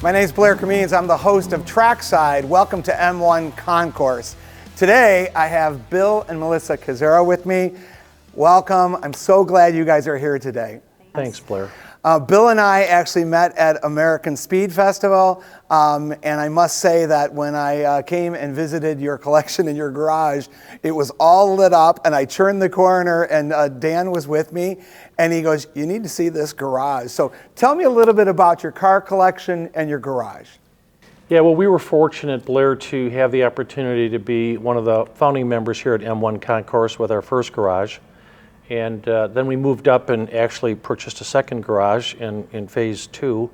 My name is Blair Cummings. I'm the host of Trackside. Welcome to M1 Concourse. Today, I have Bill and Melissa Kozyra with me. Welcome. I'm so glad you guys are here today. Thanks, Blair. Bill and I actually met at American Speed Festival, and I must say that when I came and visited your collection in your garage, it was all lit up, and I turned the corner, and Dan was with me, and he goes, "You need to see this garage." So tell me a little bit about your car collection and your garage. Yeah, well, we were fortunate, Blair, to have the opportunity to be one of the founding members here at M1 Concourse with our first garage. And then we moved up and actually purchased a second garage in phase 2.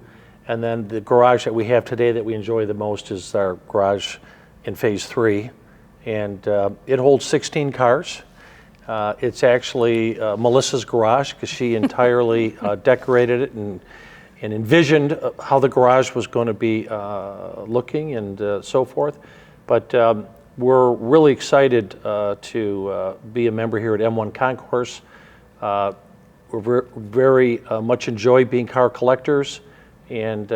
And then the garage that we have today that we enjoy the most is our garage in phase 3. And it holds 16 cars. It's actually Melissa's garage because she entirely decorated it and envisioned how the garage was going to be looking and so forth. But we're really excited to be a member here at M1 Concourse. We're very much enjoy being car collectors, and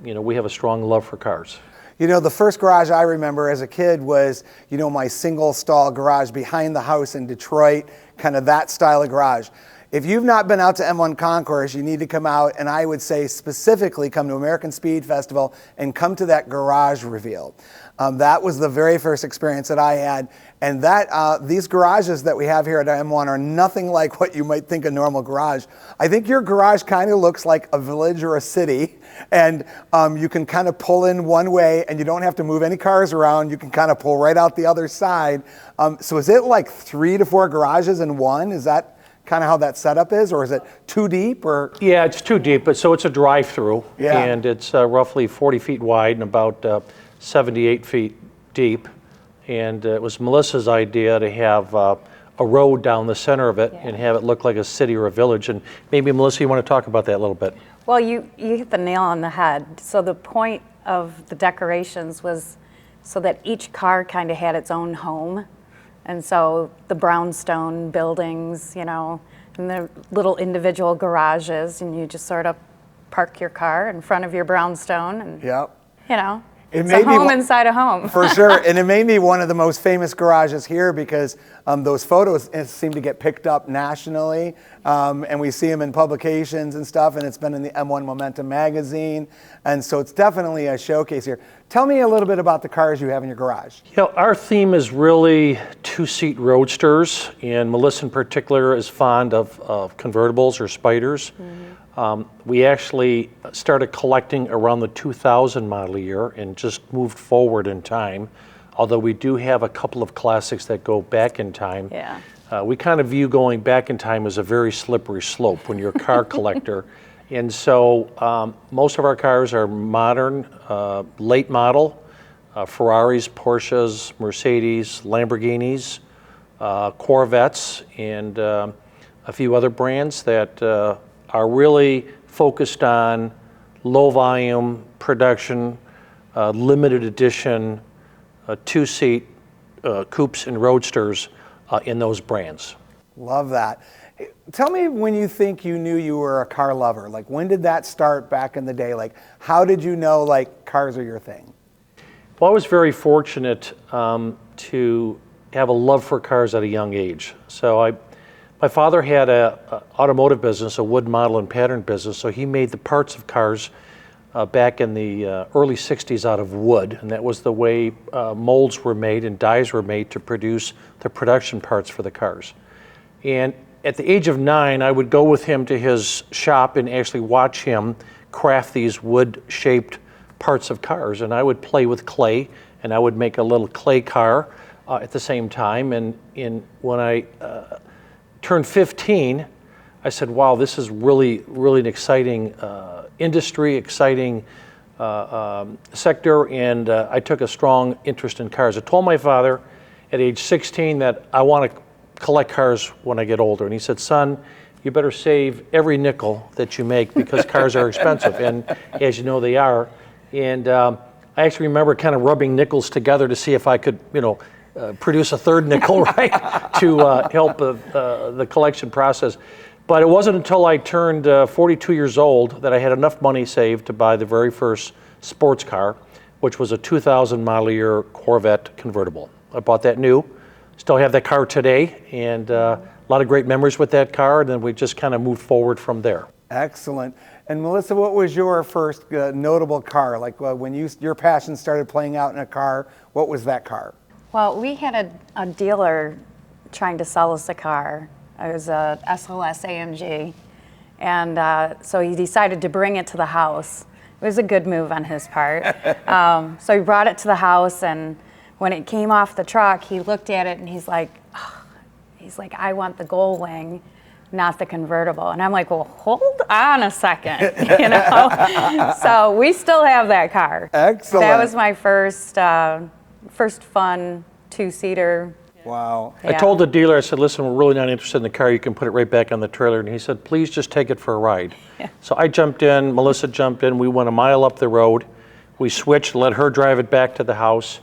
we have a strong love for cars. You know, the first garage I remember as a kid was, my single stall garage behind the house in Detroit, kind of that style of garage. If you've not been out to M1 Concourse, you need to come out, and I would say specifically come to American Speed Festival and come to that garage reveal. That was the very first experience that I had, and these garages that we have here at M1 are nothing like what you might think a normal garage. I think your garage kind of looks like a village or a city, and you can kind of pull in one way, and you don't have to move any cars around. You can kind of pull right out the other side. So is it like 3 to 4 garages in one? Is that kind of how that setup is, or is it too deep? Or yeah, it's too deep, but so it's a drive-through, and it's roughly 40 feet wide and about 78 feet deep. And it was Melissa's idea to have a road down the center of it and have it look like a city or a village. And maybe, Melissa, you want to talk about that a little bit? Well, you hit the nail on the head. So the point of the decorations was so that each car kind of had its own home. And so the brownstone buildings, and the little individual garages, and you just sort of park your car in front of your brownstone, and it's a home inside a home. For sure, and it made me one of the most famous garages here because those photos seem to get picked up nationally, and we see them in publications and stuff, and it's been in the M1 Momentum magazine, and so it's definitely a showcase here. Tell me a little bit about the cars you have in your garage. Our theme is really 2-seat roadsters, and Melissa in particular is fond of convertibles or spiders. Mm-hmm. We actually started collecting around the 2000 model year and just moved forward in time, although we do have a couple of classics that go back in time. Yeah. We kind of view going back in time as a very slippery slope when you're a car collector. And so most of our cars are modern, late model, Ferraris, Porsches, Mercedes, Lamborghinis, Corvettes, and a few other brands that are really focused on low volume production, limited edition, 2-seat coupes and roadsters in those brands. Love that. Tell me when you think you knew you were a car lover. Like, when did that start back in the day? Like, how did you know, cars are your thing? Well, I was very fortunate to have a love for cars at a young age. So my father had an automotive business, a wood model and pattern business, so he made the parts of cars back in the early 60s out of wood, and that was the way molds were made and dies were made to produce the production parts for the cars. And at the age of 9, I would go with him to his shop and actually watch him craft these wood-shaped parts of cars. And I would play with clay, and I would make a little clay car at the same time. And when I turned 15, I said, wow, this is really, really an exciting industry, exciting sector, and I took a strong interest in cars. I told my father at age 16 that I want to collect cars when I get older, and he said, son, you better save every nickel that you make because cars are expensive, and as you know, they are. And I actually remember kind of rubbing nickels together to see if I could, produce a third nickel, right, to help the collection process. But it wasn't until I turned 42 years old that I had enough money saved to buy the very first sports car, which was a 2000 model year Corvette convertible. I bought that new, still have that car today, and a lot of great memories with that car, and then we just kind of moved forward from there. Excellent. And Melissa, what was your first notable car? Like when your passion started playing out in a car, what was that car? Well, we had a dealer trying to sell us a car. It was a SLS AMG. And so he decided to bring it to the house. It was a good move on his part. So he brought it to the house, and when it came off the truck, he looked at it and he's like, I want the gull wing, not the convertible. And I'm like, well, hold on a second, you know? So we still have that car. Excellent. That was my first fun two-seater. Wow. I told the dealer, I said, listen, we're really not interested in the car. You can put it right back on the trailer. And he said, please just take it for a ride. Yeah. So I jumped in, Melissa jumped in. We went a mile up the road. We switched, let her drive it back to the house.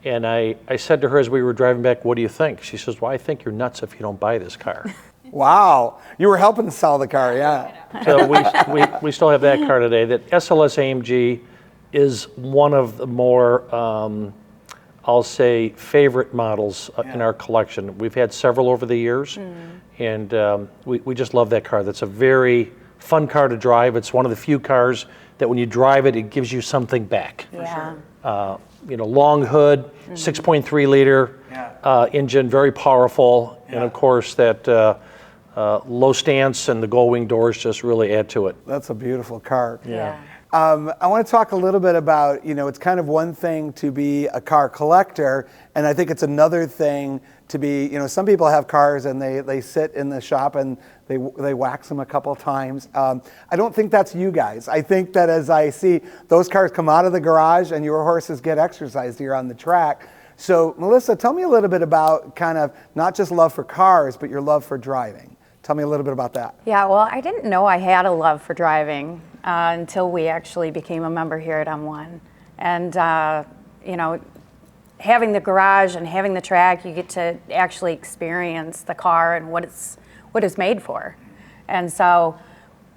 And I said to her as we were driving back, what do you think? She says, well, I think you're nuts if you don't buy this car. Wow. You were helping sell the car, yeah. So we still have that car today. That SLS AMG is one of the more, I'll say, favorite models in our collection. We've had several over the years, and we just love that car. That's a very fun car to drive. It's one of the few cars that when you drive it, it gives you something back. Yeah. You know, long hood, 6.3 liter engine, very powerful, and of course that low stance and the gull wing doors just really add to it. That's a beautiful car. Yeah. I want to talk a little bit about, you know, it's kind of one thing to be a car collector, and I think it's another thing to be, you know, some people have cars and they sit in the shop and they wax them a couple times. I don't think that's you guys. I think that as I see those cars come out of the garage and your horses get exercised here on the track. So Melissa, tell me a little bit about kind of not just love for cars, but your love for driving. Tell me a little bit about that. Yeah, well, I didn't know I had a love for driving until we actually became a member here at M1. And, you know, having the garage and having the track, you get to actually experience the car and what it's made for. And so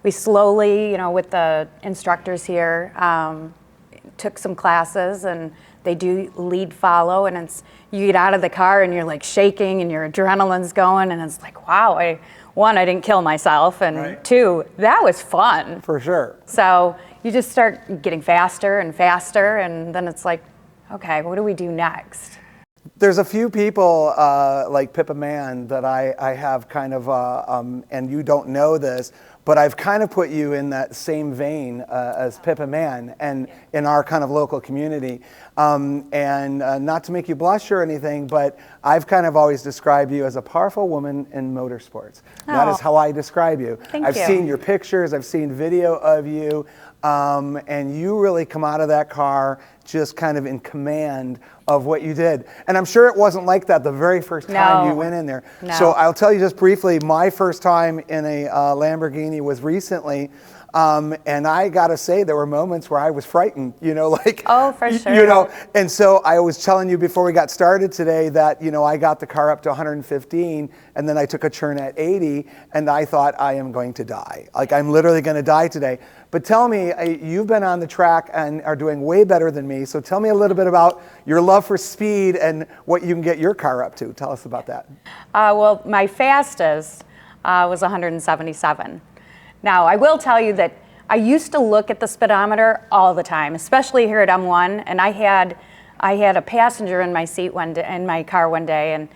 we slowly, you know, with the instructors here, took some classes, and they do lead follow, and it's, you get out of the car and you're like shaking and your adrenaline's going, and it's like, wow, I didn't kill myself, and two, that was fun. For sure. So you just start getting faster and faster, and then it's like, okay, what do we do next? There's a few people like Pippa Mann that I have kind of, and you don't know this, but I've kind of put you in that same vein as Pippa Mann and in our kind of local community. And not to make you blush or anything, but I've kind of always described you as a powerful woman in motorsports. Oh. That is how I describe you. Thank you. I've seen your pictures, I've seen video of you, and you really come out of that car just kind of in command of what you did. And I'm sure it wasn't like that the very first time you went in there. No. So I'll tell you just briefly, my first time in a Lamborghini was recently, and I gotta say there were moments where I was frightened, you know, like, oh, for sure. you know, and so I was telling you before we got started today that, you know, I got the car up to 115 and then I took a turn at 80 and I thought I am going to die. Like I'm literally gonna die today. But tell me, you've been on the track and are doing way better than me. So tell me a little bit about your love for speed and what you can get your car up to. Tell us about that. Well, my fastest was 177. Now, I will tell you that I used to look at the speedometer all the time, especially here at M1, and I had a passenger in my seat in my car one day, and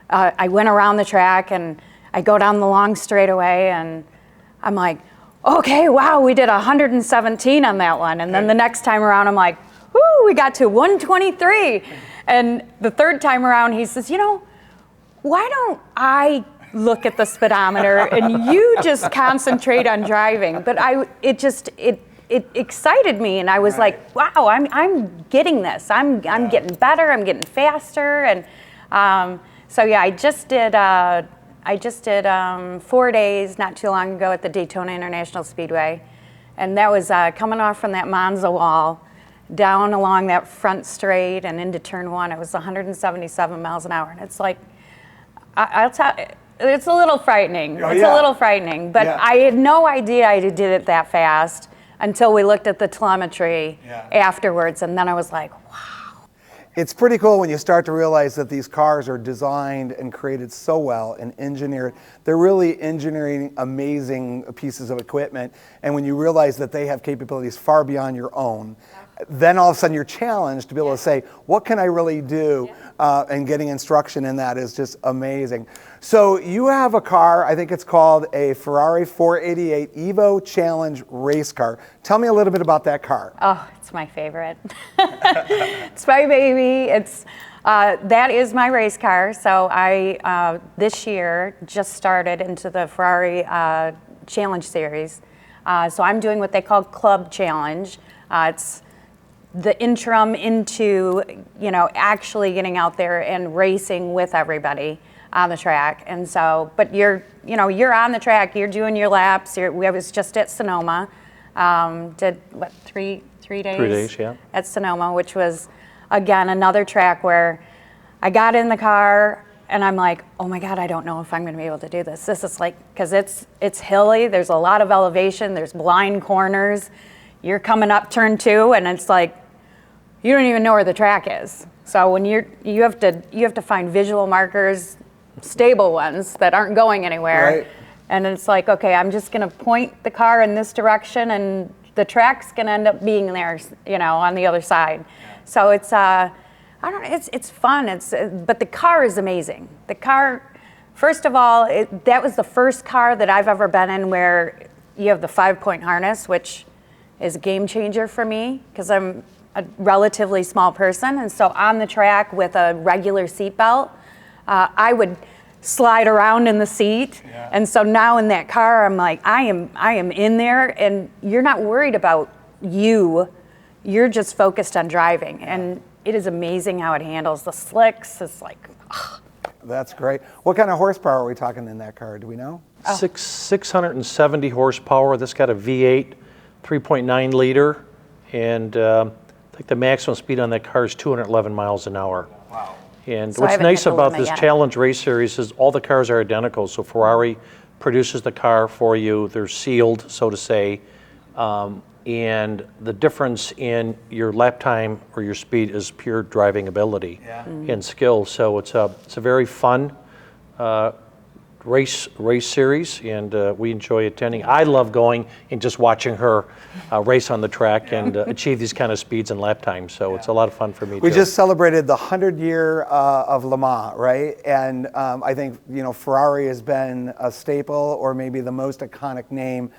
I went around the track and I go down the long straightaway and I'm like, okay, wow, we did 117 on that one. And then the next time around, I'm like, whoo, we got to 123. And the third time around, he says, you know, why don't I look at the speedometer and you just concentrate on driving? But it excited me, and I was like, wow, I'm getting this. I'm getting better. I'm getting faster. And so yeah, I just did 4 days not too long ago at the Daytona International Speedway, and that was coming off from that Monza wall, down along that front straight and into turn one. It was 177 miles an hour, and it's like, I'll tell you, it's a little frightening. It's a little frightening, but I had no idea I did it that fast. until we looked at the telemetry afterwards, and then I was like, wow. It's pretty cool when you start to realize that these cars are designed and created so well and engineered. They're really engineering amazing pieces of equipment, and when you realize that they have capabilities far beyond your own, then all of a sudden you're challenged to be able to say, what can I really do? And getting instruction in that is just amazing. So you have a car, I think it's called a Ferrari 488 Evo Challenge race car. Tell me a little bit about that car. Oh, it's my favorite. It's my baby. That is my race car. So I, this year, just started into the Ferrari Challenge Series. So I'm doing what they call Club Challenge. It's the interim into, actually getting out there and racing with everybody on the track. And so, but you're on the track, you're doing your laps. I was just at Sonoma, did what, three days? 3 days, yeah. At Sonoma, which was, again, another track where I got in the car and I'm like, oh my God, I don't know if I'm gonna be able to do this. This is like, because it's hilly, there's a lot of elevation, there's blind corners. You're coming up turn 2 and it's like, you don't even know where the track is. So when you have to find visual markers, stable ones that aren't going anywhere. Right. And it's like, okay, I'm just gonna point the car in this direction and the track's gonna end up being there, on the other side. So it's, I don't know, it's fun. But the car is amazing. The car, first of all, that was the first car that I've ever been in where you have the 5-point harness, which is a game changer for me because I'm a relatively small person, and so on the track with a regular seatbelt, I would slide around in the seat, and so now in that car, I'm like, I am in there, and you're not worried about you're just focused on driving, and it is amazing how it handles the slicks. It's like, That's great. What kind of horsepower are we talking in that car? Do we know? 670 horsepower. This got a V8, 3.9 liter, and I think the maximum speed on that car is 211 miles an hour. Wow. And So I what's haven't nice hit the about limit this yet. Challenge Race Series is all the cars are identical. So Ferrari produces the car for you. They're sealed, so to say. And the difference in your lap time or your speed is pure driving ability and skill. So it's a very fun race series, and we enjoy attending. I love going and just watching her race on the track and achieve these kind of speeds and lap times. So it's a lot of fun for me. We too. just celebrated the 100 year of Le Mans, right? And I think Ferrari has been a staple, or maybe the most iconic name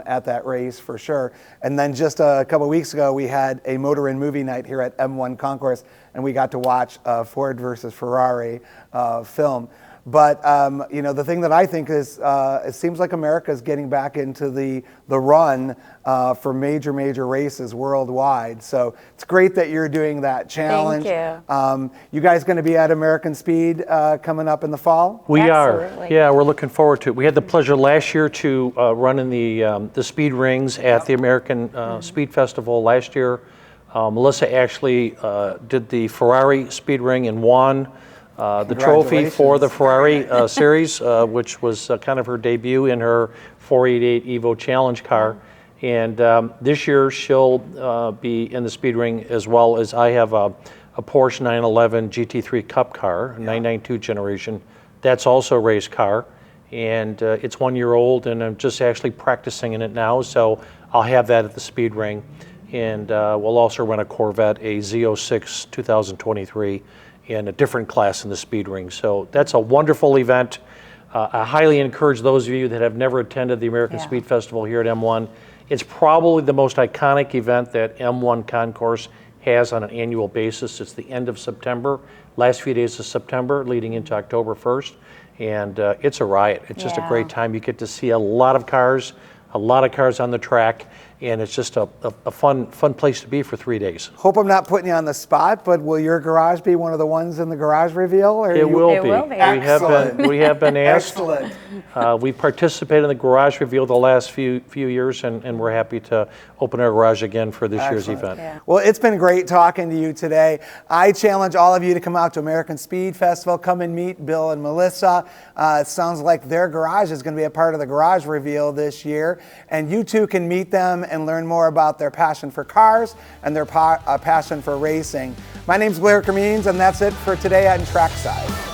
at that race for sure. And then just a couple weeks ago, we had a motor and movie night here at M1 Concourse, and we got to watch Ford versus Ferrari film. But the thing that I think is, it seems like America is getting back into the run for major races worldwide. So it's great that you're doing that challenge. Thank you. You guys going to be at American Speed coming up in the fall? We Absolutely. are. Yeah, we're looking forward to it. We had the pleasure last year to run in the speed rings at the American Speed Festival last year. Melissa actually did the Ferrari speed ring and won the trophy for the Ferrari series, which was kind of her debut in her 488 Evo Challenge car. And this year she'll be in the speed ring, as well as I have a Porsche 911 GT3 Cup car, 992 generation. That's also a race car, and it's 1 year old, and I'm just actually practicing in it now, so I'll have that at the speed ring. And we'll also run a Corvette, a Z06 2023, in a different class in the speed ring. So that's a wonderful event. I highly encourage those of you that have never attended the American Speed Festival here at M1. It's probably the most iconic event that M1 Concourse has on an annual basis. It's the end of September, last few days of September, leading into October 1st. And it's a riot. It's just a great time. You get to see a lot of cars on the track, and it's just a fun place to be for 3 days. Hope I'm not putting you on the spot, but will your garage be one of the ones in the garage reveal? Or It will be. It will be. Excellent. We have been asked. Excellent. We participated in the garage reveal the last few years, and we're happy to open our garage again for this year's event. Yeah. Well, it's been great talking to you today. I challenge all of you to come out to American Speed Festival. Come and meet Bill and Melissa. It sounds like their garage is going to be a part of the garage reveal this year. And you too can meet them and learn more about their passion for cars and their passion for racing. My name's Blair Camines, and that's it for today at Trackside.